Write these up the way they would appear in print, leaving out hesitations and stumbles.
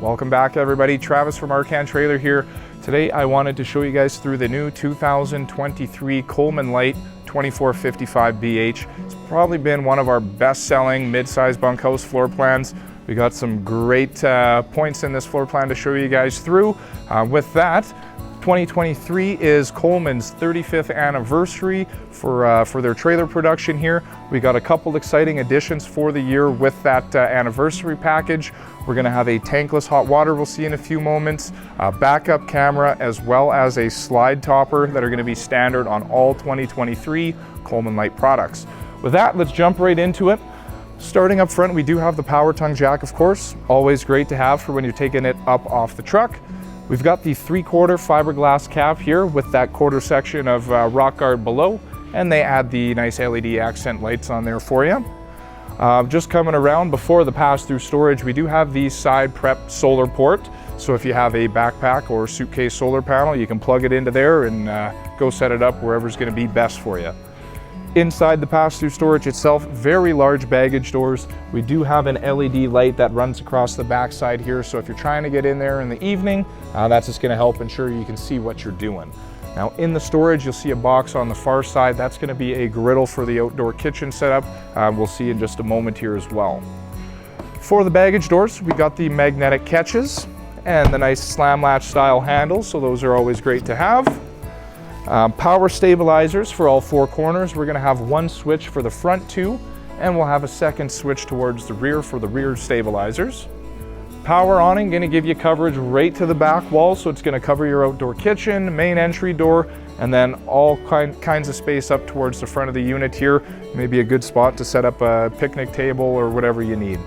Welcome back everybody, Travis from Arcan Trailer here. Today I wanted to show you guys through the new 2023 Coleman Light 2455BH. It's probably been one of our best selling mid-size bunkhouse floor plans. We got some great points in this floor plan to show you guys through. With that, 2023 is Coleman's 35th anniversary for their trailer production here. We got a couple exciting additions for the year with that anniversary package. We're going to have a tankless hot water we'll see in a few moments, a backup camera, as well as a slide topper that are going to be standard on all 2023 Coleman Light products. With that, let's jump right into it. Starting up front, we do have the power tongue jack, of course, always great to have for when you're taking it up off the truck. We've got the 3/4 fiberglass cap here with that quarter section of rock guard below, and they add the nice LED accent lights on there for you. Just coming around before the pass-through storage, we do have the side prep solar port. So if you have a backpack or suitcase solar panel, you can plug it into there and go set it up wherever's going to be best for you. Inside the pass-through storage itself, very large baggage doors. We do have an LED light that runs across the backside here, so if you're trying to get in there in the evening, that's just going to help ensure you can see what you're doing. Now in the storage, you'll see a box on the far side. That's going to be a griddle for the outdoor kitchen setup. We'll see in just a moment here as well. For the baggage doors, we got the magnetic catches and the nice slam latch style handles, so those are always great to have. Power stabilizers for all four corners. We're going to have one switch for the front two, and we'll have a second switch towards the rear for the rear stabilizers. Power awning, going to give you coverage right to the back wall, so it's going to cover your outdoor kitchen, main entry door, and then all kinds of space up towards the front of the unit here. Maybe a good spot to set up a picnic table or whatever you need.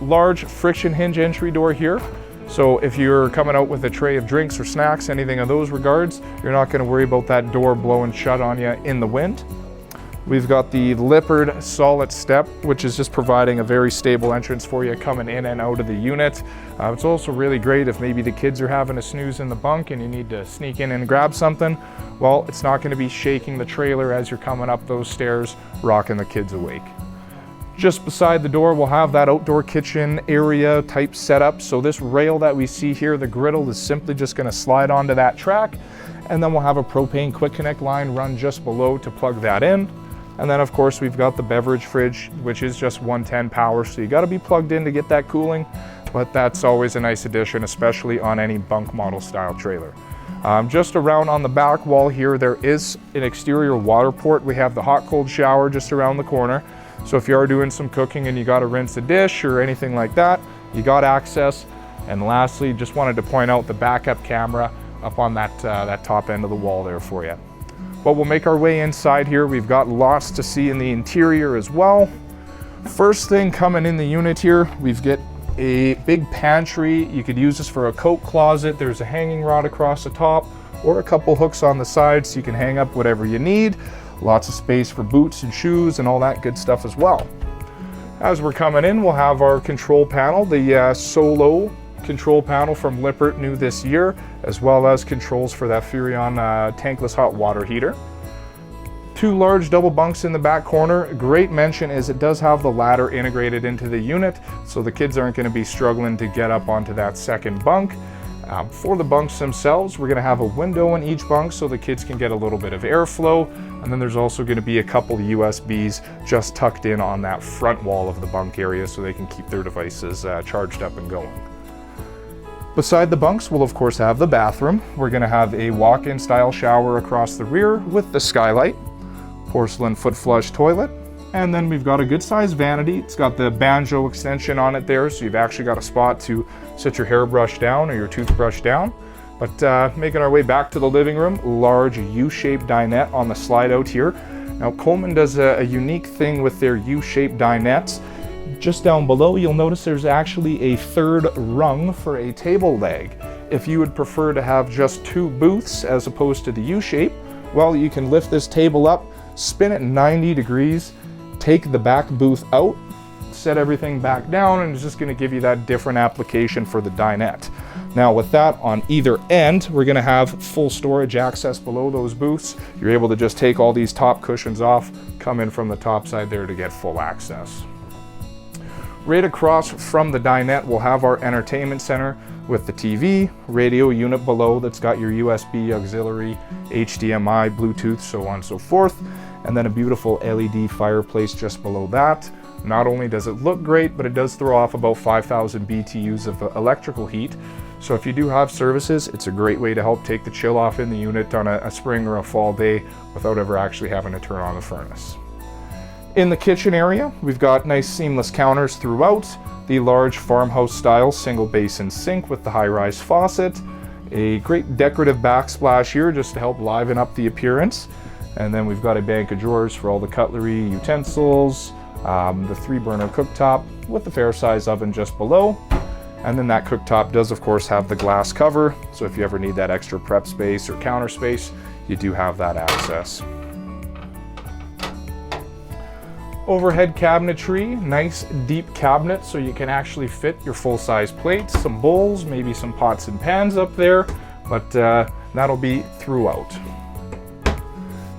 Large friction hinge entry door here. So if you're coming out with a tray of drinks or snacks, anything of those regards, you're not going to worry about that door blowing shut on you in the wind. We've got the Lippard solid step, which is just providing a very stable entrance for you coming in and out of the unit. It's also really great if maybe the kids are having a snooze in the bunk and you need to sneak in and grab something. Well, it's not going to be shaking the trailer as you're coming up those stairs, rocking the kids awake. Just beside the door, we'll have that outdoor kitchen area type setup. So this rail that we see here, the griddle, is simply just going to slide onto that track. And then we'll have a propane quick connect line run just below to plug that in. And then of course we've got the beverage fridge, which is just 110 power. So you got to be plugged in to get that cooling, but that's always a nice addition, especially on any bunk model style trailer. Just around on the back wall here, there is an exterior water port. We have the hot cold shower just around the corner. So if you are doing some cooking and you got to rinse a dish or anything like that, you got access. And lastly, just wanted to point out the backup camera up on that top end of the wall there for you. But we'll make our way inside here. We've got lots to see in the interior as well. First thing coming in the unit here, we've got a big pantry. You could use this for a coat closet. There's a hanging rod across the top or a couple hooks on the side so you can hang up whatever you need. Lots of space for boots and shoes and all that good stuff as well. As we're coming in, we'll have our control panel, the Solo control panel from Lippard, new this year, as well as controls for that Furrion tankless hot water heater. Two large double bunks in the back corner. Great mention is it does have the ladder integrated into the unit, so the kids aren't going to be struggling to get up onto that second bunk. For the bunks themselves, we're going to have a window in each bunk so the kids can get a little bit of airflow. And then there's also going to be a couple USBs just tucked in on that front wall of the bunk area so they can keep their devices charged up and going. Beside the bunks, we'll of course have the bathroom. We're going to have a walk-in style shower across the rear with the skylight, porcelain foot flush toilet, and then we've got a good sized vanity. It's got the banjo extension on it there, so you've actually got a spot to sit your hairbrush down or your toothbrush down. But making our way back to the living room, large U-shaped dinette on the slide out here. Now Coleman does a unique thing with their U-shaped dinettes. Just down below, you'll notice there's actually a third rung for a table leg. If you would prefer to have just two booths as opposed to the U-shape, well, you can lift this table up, spin it 90 degrees, take the back booth out, set everything back down, and it's just going to give you that different application for the dinette. Now with that, on either end, we're going to have full storage access below those booths. You're able to just take all these top cushions off, come in from the top side there to get full access. Right across from the dinette, we'll have our entertainment center with the TV, radio unit below that's got your USB, auxiliary, HDMI, Bluetooth, so on and so forth. And then a beautiful LED fireplace just below that. Not only does it look great, but it does throw off about 5,000 BTUs of electrical heat. So if you do have services, it's a great way to help take the chill off in the unit on a spring or a fall day without ever actually having to turn on the furnace. In the kitchen area, we've got nice seamless counters throughout, the large farmhouse style single basin sink with the high-rise faucet, a great decorative backsplash here just to help liven up the appearance. And then we've got a bank of drawers for all the cutlery, utensils, the 3-burner cooktop with the fair size oven just below. And then that cooktop does of course have the glass cover, so if you ever need that extra prep space or counter space, you do have that access. Overhead cabinetry, nice deep cabinet so you can actually fit your full-size plates, some bowls, maybe some pots and pans up there, but that'll be throughout.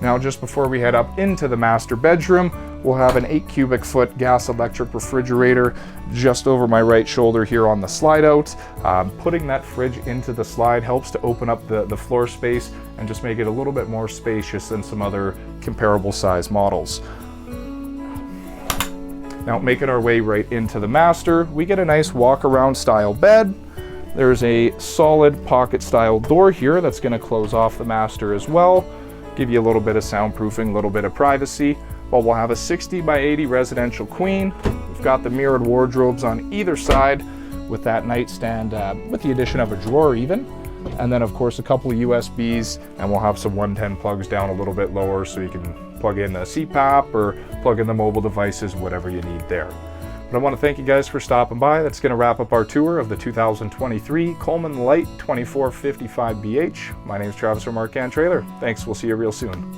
Now just before we head up into the master bedroom, we'll have an 8 cubic foot gas electric refrigerator just over my right shoulder here on the slide out. Putting that fridge into the slide helps to open up the floor space and just make it a little bit more spacious than some other comparable size models. Now making our way right into the master, we get a nice walk around style bed. There's a solid pocket style door here that's going to close off the master as well. Give you a little bit of soundproofing, a little bit of privacy. But we'll have a 60 by 80 residential queen. We've got the mirrored wardrobes on either side with that nightstand with the addition of a drawer even. And then of course a couple of USBs, and we'll have some 110 plugs down a little bit lower so you can plug in a CPAP or plug in the mobile devices, whatever you need there. But I want to thank you guys for stopping by. That's going to wrap up our tour of the 2023 Coleman Light 2455BH. My name is Travis from Marquand Trailer. Thanks, we'll see you real soon.